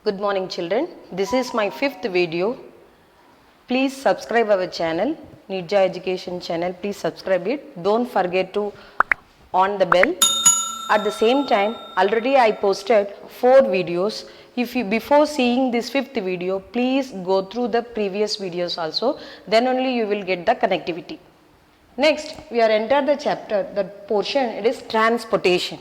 Good morning children. This is my 5th video. Please subscribe our channel, Nidja Education channel. Please subscribe it. Don't forget to on the bell. At the same time, already I posted 4 videos. If you before seeing this 5th video, please go through the previous videos also. Then only you will get the connectivity. Next, we are entered the chapter, the portion, it is transportation.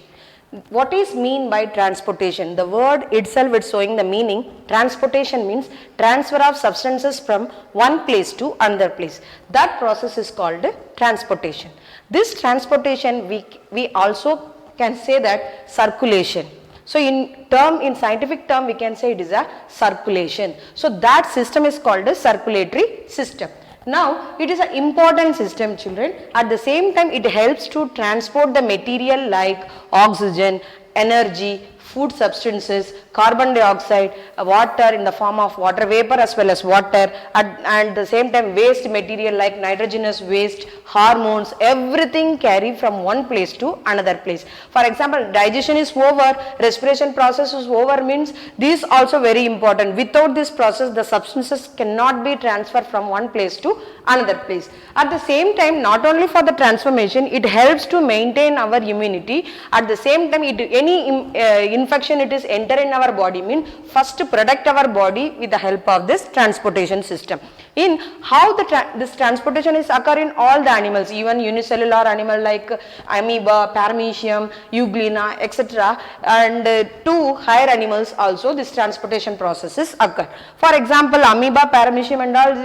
What is mean by transportation? The word itself is showing the meaning. Transportation means transfer of substances from one place to another place. That process is called transportation. This transportation we also can say that circulation. So in scientific term we can say it is a circulation. So that system is called a circulatory system. Now it is an important system children. At the same time it helps to transport the material like oxygen, energy, food substances, carbon dioxide, water in the form of water vapor as well as water, and the same time waste material like nitrogenous waste, hormones, everything carry from one place to another place. For example, digestion is over, respiration process is over means this also very important. Without this process the substances cannot be transferred from one place to another place. At the same time, not only for the transformation, it helps to maintain our immunity. At the same time, any infection it is enter in our body mean first protect our body with the help of this transportation system. In how this transportation is occur in all the animals, even unicellular animal like amoeba, paramecium, euglena, etc. and to higher animals also this transportation processes occur. For example, amoeba, paramecium and all,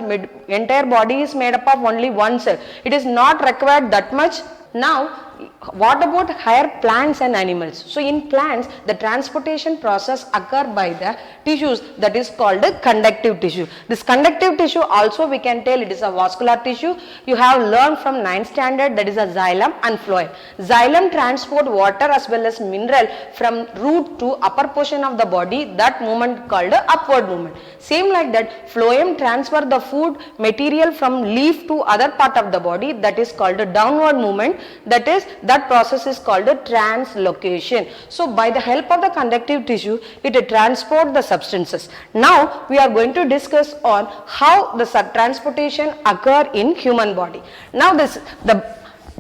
entire body is made up of only one cell. It is not required that much. Now what about higher plants and animals? So in plants the transportation process occur by the tissues that is called a conductive tissue. This conductive tissue also we can tell it is a vascular tissue. You have learned from 9th standard, that is a xylem and phloem. Xylem transport water as well as mineral from root to upper portion of the body, that movement called a upward movement. Same like that, phloem transfer the food material from leaf to other part of the body, that is called a downward movement. That process is called a translocation. So by the help of the conductive tissue it transport the substances. Now we are going to discuss on how the transportation occur in human body. Now the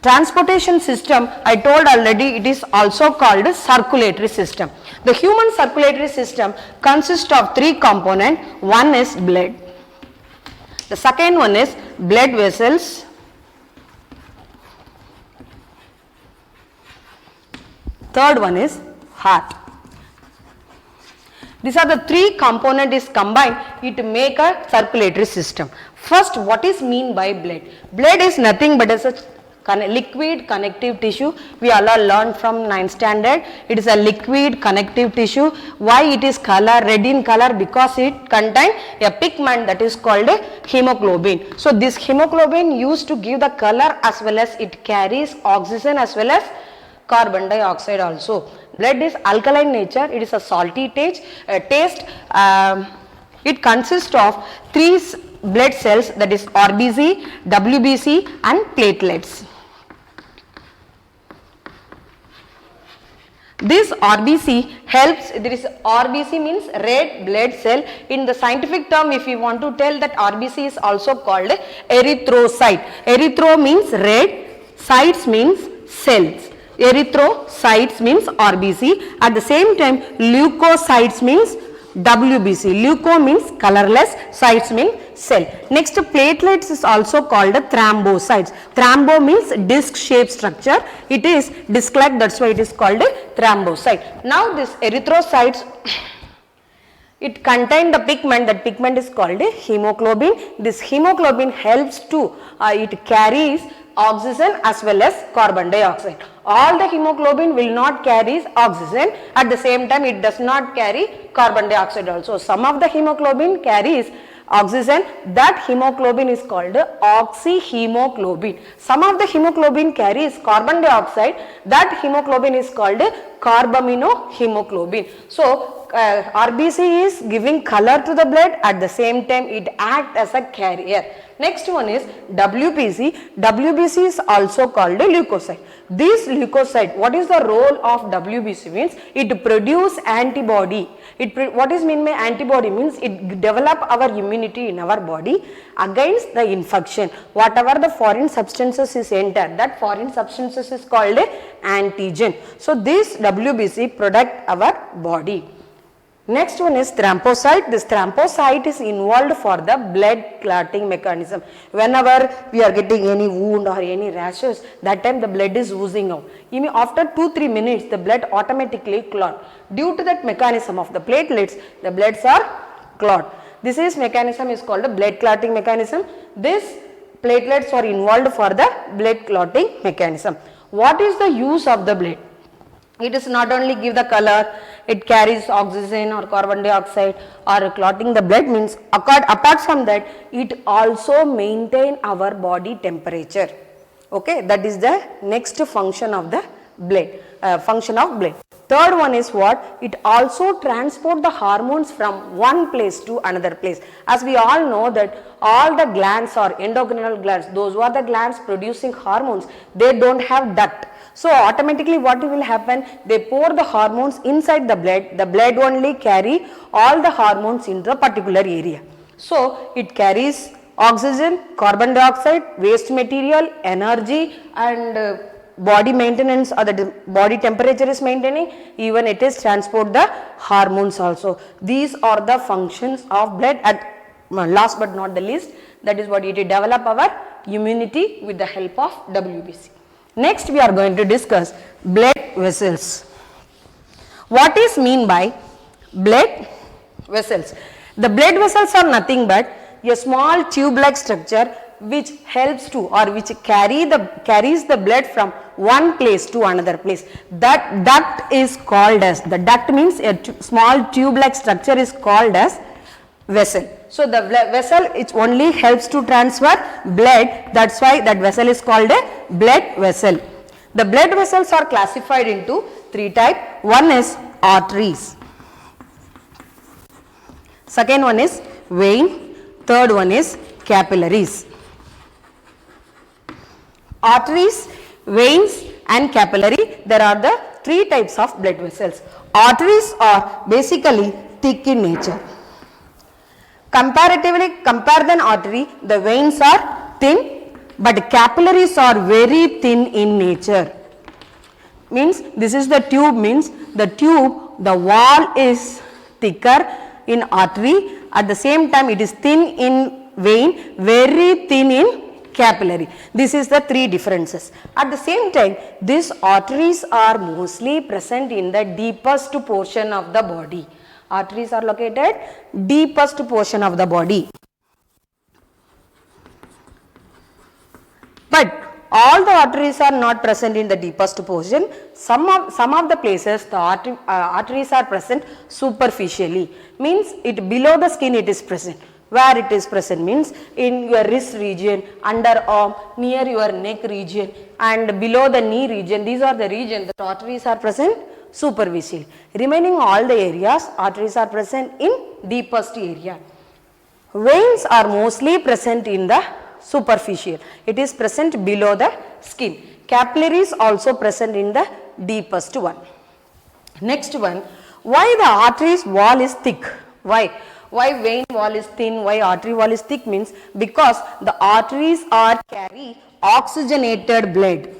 transportation system I told already, it is also called a circulatory system. The human circulatory system consists of 3 components. One is blood. The second one is blood vessels. Third one is heart. These are the 3 components is combined, it make a circulatory system. First, what is mean by blood? Blood is nothing but as a liquid connective tissue. We all learned from 9th standard. It is a liquid connective tissue. Why it is color red in color? Because it contains a pigment that is called hemoglobin. So this hemoglobin used to give the color as well as it carries oxygen as well as carbon dioxide also. Blood is alkaline nature, it is a salty taste. It consists of 3 blood cells, that is RBC, WBC and platelets. This RBC helps, there is RBC means red blood cell. In the scientific term if you want to tell that RBC is also called erythrocyte. Erythro means red, cytes means cells. Erythrocytes means RBC. At the same time leukocytes means WBC. Leuko means colorless, cytes means cell. Next, platelets is also called thrombocytes. Thrombo means disc shaped structure. It is disc-like, that's why it is called thrombocyte. Now this erythrocytes, it contains the pigment, that pigment is called hemoglobin. This hemoglobin helps to, it carries oxygen as well as carbon dioxide. All the hemoglobin will not carry oxygen, at the same time it does not carry carbon dioxide also. Some of the hemoglobin carries oxygen, that hemoglobin is called oxyhemoglobin. Some of the hemoglobin carries carbon dioxide, that hemoglobin is called carbaminohemoglobin. So RBC is giving color to the blood, at the same time it acts as a carrier. Next one is WBC. WBC is also called a leukocyte. This leukocyte, what is the role of WBC means? It produce antibody. What is mean by antibody means it develop our immunity in our body against the infection. Whatever the foreign substances is entered, that foreign substances is called a antigen. So this WBC protect our body. Next one is thrombocyte. This thrombocyte is involved for the blood clotting mechanism. Whenever we are getting any wound or any rashes, that time the blood is oozing out. Even after 2-3 minutes, the blood automatically clot. Due to that mechanism of the platelets, the bloods are clot. This is mechanism is called a blood clotting mechanism. This platelets are involved for the blood clotting mechanism. What is the use of the blood? It is not only give the color, it carries oxygen or carbon dioxide or clotting the blood means apart from that it also maintain our body temperature. Okay, that is the next function of the blood, Third one is what? It also transport the hormones from one place to another place. As we all know that all the glands or endocrinal glands, those who are the glands producing hormones, they don't have duct. So automatically what will happen? They pour the hormones inside the blood only carry all the hormones into a particular area. So it carries oxygen, carbon dioxide, waste material, energy and body maintenance or the body temperature is maintaining, even it is transport the hormones also. These are the functions of blood. At last but not the least, that is what it develop our immunity with the help of WBC. Next we are going to discuss blood vessels. What is mean by blood vessels? The blood vessels are nothing but a small tube-like structure which helps to or which carries the blood from one place to another place. That duct is called as, the duct means a small tube-like structure is called as vessel. So the vessel it only helps to transfer blood, that's why that vessel is called a blood vessel. The blood vessels are classified into 3 types. One is arteries, second one is vein, third one is capillaries. Arteries, veins and capillary, there are the 3 types of blood vessels. Arteries are basically thick in nature. Comparatively, compare than artery, the veins are thin, but capillaries are very thin in nature. Means this is the tube, means the tube, the wall is thicker in artery, at the same time it is thin in vein, very thin in capillary. This is the 3 differences. At the same time, these arteries are mostly present in the deepest portion of the body. Arteries are located deepest portion of the body. But all the arteries are not present in the deepest portion. Some of the places the arteries are present superficially. Means it below the skin it is present. Where it is present means in your wrist region, underarm, near your neck region and below the knee region. These are the regions that arteries are present superficial. Remaining all the areas, arteries are present in deepest area. Veins are mostly present in the superficial. It is present below the skin. Capillaries also present in the deepest one. Next one, why the arteries wall is thick? Why vein wall is thin, why artery wall is thick means because the arteries are carry oxygenated blood.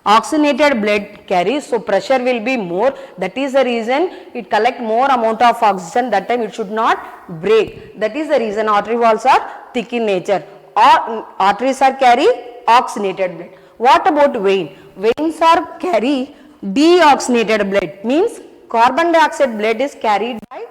Oxygenated blood carries, so pressure will be more. That is the reason it collect more amount of oxygen. That time it should not break. That is the reason artery walls are thick in nature. Arteries are carry oxygenated blood. What about vein? Veins are carry deoxygenated blood. Means carbon dioxide blood is carried by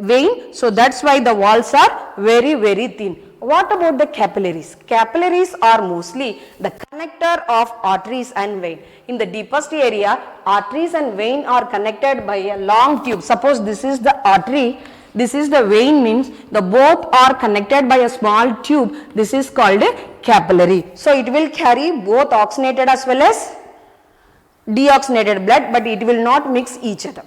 vein. So that's why the walls are very thin. What about the capillaries? Capillaries are mostly the connector of arteries and vein. In the deepest area, arteries and vein are connected by a long tube. Suppose this is the artery, this is the vein, means the both are connected by a small tube. This is called a capillary. So it will carry both oxygenated as well as deoxygenated blood, but it will not mix each other.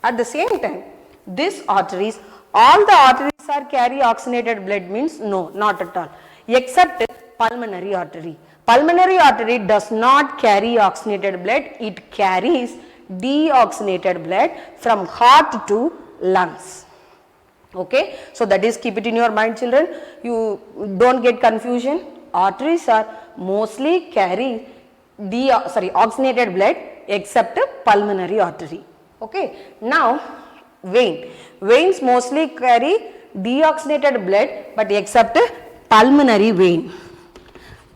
At the same time, these arteries, all the arteries are carry oxygenated blood means no, not at all, except pulmonary artery. Pulmonary artery does not carry oxygenated blood, it carries deoxygenated blood from heart to lungs. Okay, so that is, keep it in your mind children, you don't get confusion. Arteries are mostly carry oxygenated blood except pulmonary artery. Okay, now veins mostly carry deoxygenated blood but except pulmonary vein.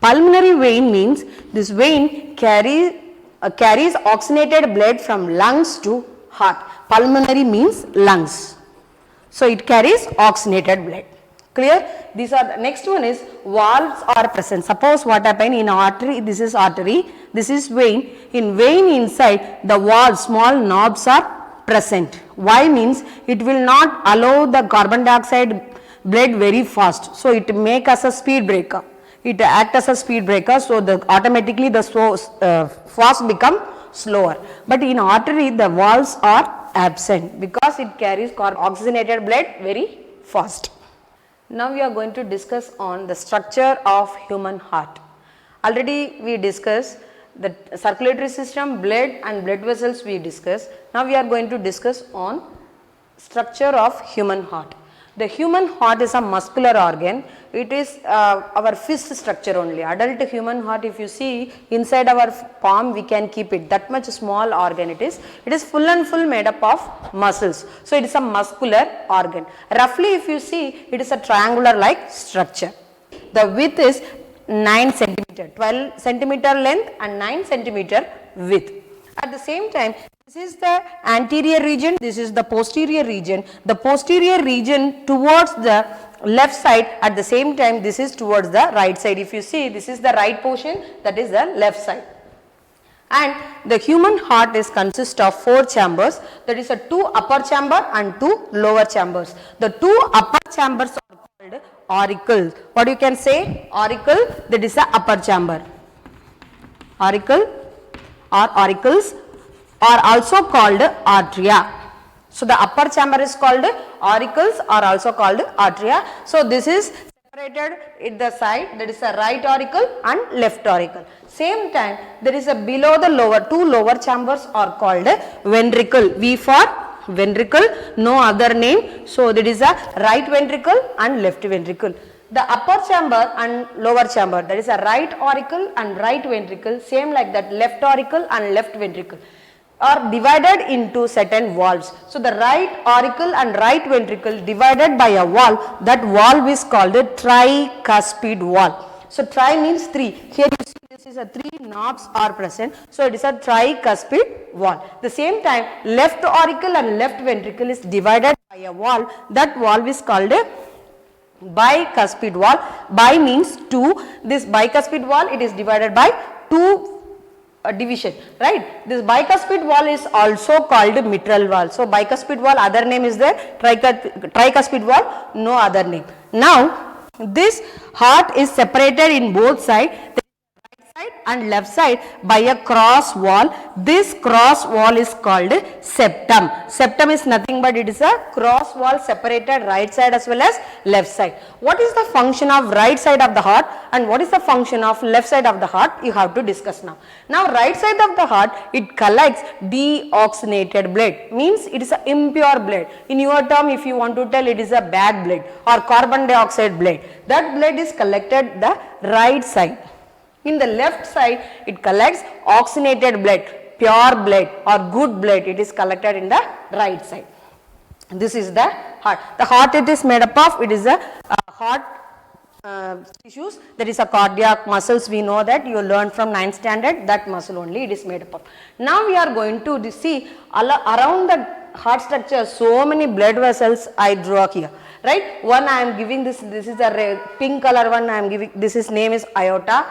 Pulmonary vein means this vein carries oxygenated blood from lungs to heart. Pulmonary means lungs. So it carries oxygenated blood. Clear? These are the next one is valves are present. Suppose what happened in artery, this is artery, this is vein. In vein inside the valves, small knobs are present. Why means it will not allow the carbon dioxide blood very fast. So it make us a speed breaker. It act as a speed breaker, so automatically the fast become slower. But in artery the valves are absent because it carries oxygenated blood very fast. Now we are going to discuss on the structure of human heart. Already we discussed the circulatory system, blood and blood vessels we discussed. Now we are going to discuss on structure of human heart. The human heart is a muscular organ. It is our fist structure only. Adult human heart, if you see inside our palm, we can keep it. That much small organ it is. It is full and full made up of muscles. So it is a muscular organ. Roughly if you see, it is a triangular like structure. The width is 9 centimeter, 12 centimeter length and 9 centimeter width. At the same time, this is the anterior region, this is the posterior region. The posterior region towards the left side, at the same time this is towards the right side. If you see, this is the right portion, that is the left side. And the human heart is consist of 4 chambers, that is a 2 upper chamber and 2 lower chambers. The 2 upper chambers are called auricles. What you can say? Auricle, that is the upper chamber. Auricle or auricles are also called atria. So the upper chamber is called auricles, are also called atria. So this is separated at the side, that is a right auricle and left auricle. Same time there is a below the lower, 2 lower chambers are called ventricle. V for ventricle, no other name. So that is a right ventricle and left ventricle. The upper chamber and lower chamber, that is a right auricle and right ventricle, same like that left auricle and left ventricle, are divided into certain valves. So the right auricle and right ventricle divided by a valve, that valve is called a tricuspid valve. So tri means 3. Here you see this is a 3 knobs are present. So it is a tricuspid valve. The same time left auricle and left ventricle is divided by a valve, that valve is called a bicuspid valve. Bi means 2. This bicuspid valve, it is divided by 2 division, right? This bicuspid valve is also called mitral valve. So bicuspid valve, other name is there, tricuspid valve, no other name. Now this heart is separated in both sides, right and left side, by a cross wall. This cross wall is called septum. Septum is nothing but it is a cross wall separated right side as well as left side. What is the function of right side of the heart and what is the function of left side of the heart, you have to discuss now. Now right side of the heart, it collects deoxygenated blood, means it is a impure blood. In your term, if you want to tell, it is a bad blood or carbon dioxide blood. That blood is collected the right side. In the left side, it collects oxygenated blood, pure blood or good blood, it is collected in the right side. This is the heart. The heart, it is made up of, it is a heart tissues, that is a cardiac muscles, we know that, you learned from 9th standard, that muscle only it is made up of. Now we are going to see around the heart structure, so many blood vessels I draw here, right? One I am giving this is a red, pink color one I am giving, this is name is aorta.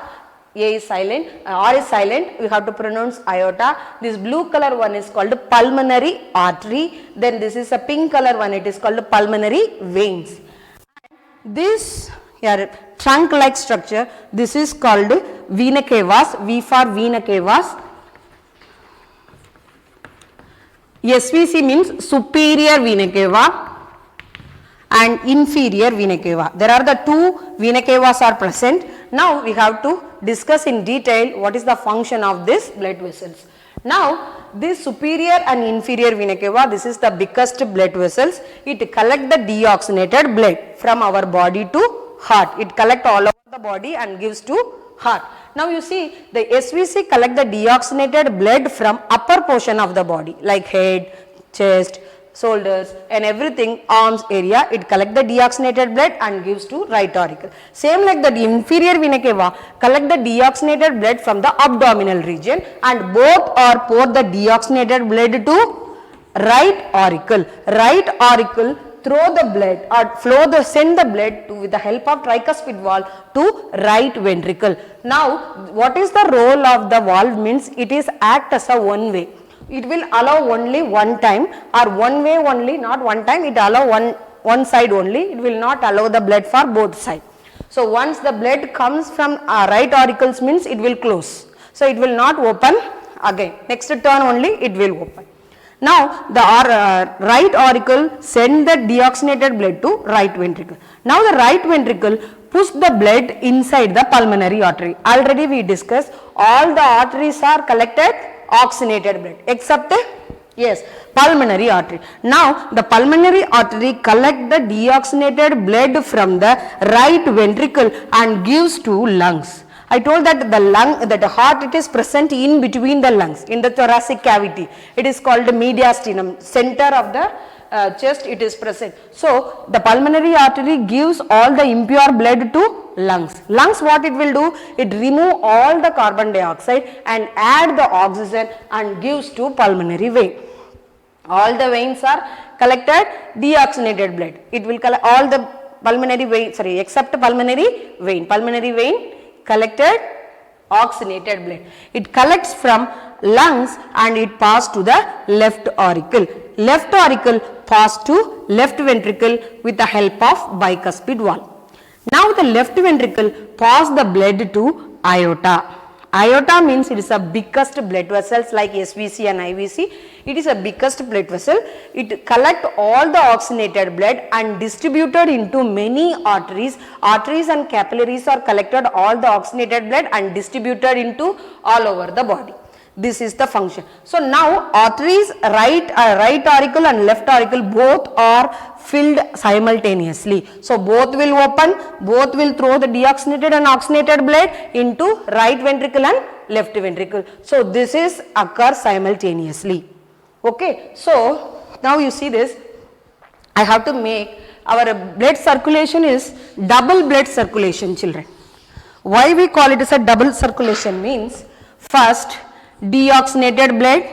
A is silent, R is silent, we have to pronounce aorta. This blue color one is called pulmonary artery. Then this is a pink color one, it is called pulmonary veins. This here trunk like structure, this is called vena cavas, V for vena cavas. SVC means superior vena cava and inferior vena cava. There are the two vena cavas are present. Now we have to discuss in detail what is the function of this blood vessels. Now this superior and inferior vena cava, this is the biggest blood vessels. It collect the deoxygenated blood from our body to heart. It collect all over the body and gives to heart. Now you see the SVC collect the deoxygenated blood from upper portion of the body like head, chest, shoulders and everything, arms area, it collect the deoxygenated blood and gives to right auricle. Same like the inferior vena cava collect the deoxygenated blood from the abdominal region and both are pour the deoxygenated blood to right auricle. Right auricle throw the blood or send the blood to with the help of tricuspid valve to right ventricle. Now what is the role of the valve means it is act as a one way. It will allow only one time or one way only, not one time, it allow one side only, it will not allow the blood for both sides. So once the blood comes from right auricles means it will close. So it will not open again, next turn only it will open. Now the right auricle send the deoxygenated blood to right ventricle. Now the right ventricle push the blood inside the pulmonary artery. Already we discussed all the arteries are collected oxygenated blood except pulmonary artery. Now the pulmonary artery collect the deoxygenated blood from the right ventricle and gives to lungs. I told that the heart it is present in between the lungs in the thoracic cavity. It is called the mediastinum, center of the chest it is present. So the pulmonary artery gives all the impure blood to lungs. Lungs what it will do? It remove all the carbon dioxide and add the oxygen and gives to pulmonary vein. All the veins are collected deoxygenated blood. It will collect all the pulmonary vein, except pulmonary vein. Pulmonary vein collected oxygenated blood. It collects from lungs and it passes to the left auricle. Left auricle pass to left ventricle with the help of bicuspid valve. Now the left ventricle pass the blood to aorta. Aorta means it is a biggest blood vessels like SVC and IVC. It is a biggest blood vessel. It collect all the oxygenated blood and distributed into many arteries. Arteries and capillaries are collected all the oxygenated blood and distributed into all over the body. This is the function. So now arteries right auricle and left auricle both are filled simultaneously. So both will open, both will throw the deoxygenated and oxygenated blood into right ventricle and left ventricle. So this is occur simultaneously. Okay. So now you see this, I have to make our blood circulation is double blood circulation, children. Why we call it as a double circulation means first deoxygenated blood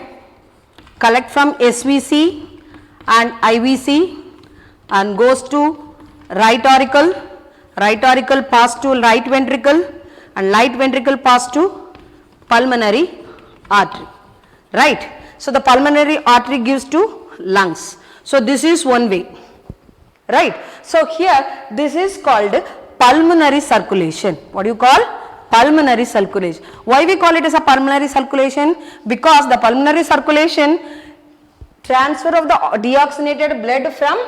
collect from SVC and IVC and goes to right auricle pass to right ventricle and right ventricle pass to pulmonary artery, right. So the pulmonary artery gives to lungs. So this is one way, right. So here this is called pulmonary circulation. What do you call? Pulmonary circulation. Why we call it as a pulmonary circulation? Because the pulmonary circulation transfer of the deoxygenated blood from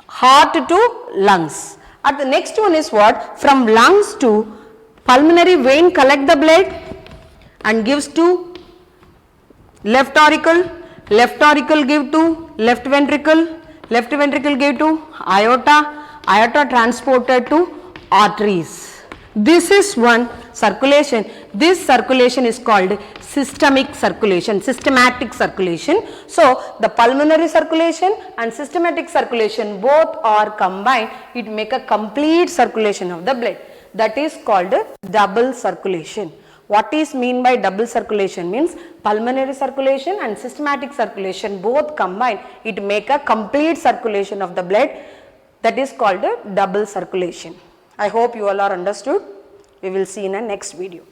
heart to lungs. And the next one is what? From lungs to pulmonary vein collect the blood and gives to left auricle give to left ventricle give to aorta transported to arteries. This is one circulation. This circulation is called systemic circulation, systematic circulation. So the pulmonary circulation and systematic circulation both are combined, it make a complete circulation of the blood. That is called double circulation. What is mean by double circulation means pulmonary circulation and systematic circulation both combined, it make a complete circulation of the blood. That is called a double circulation. I hope you all are understood. We will see in a next video.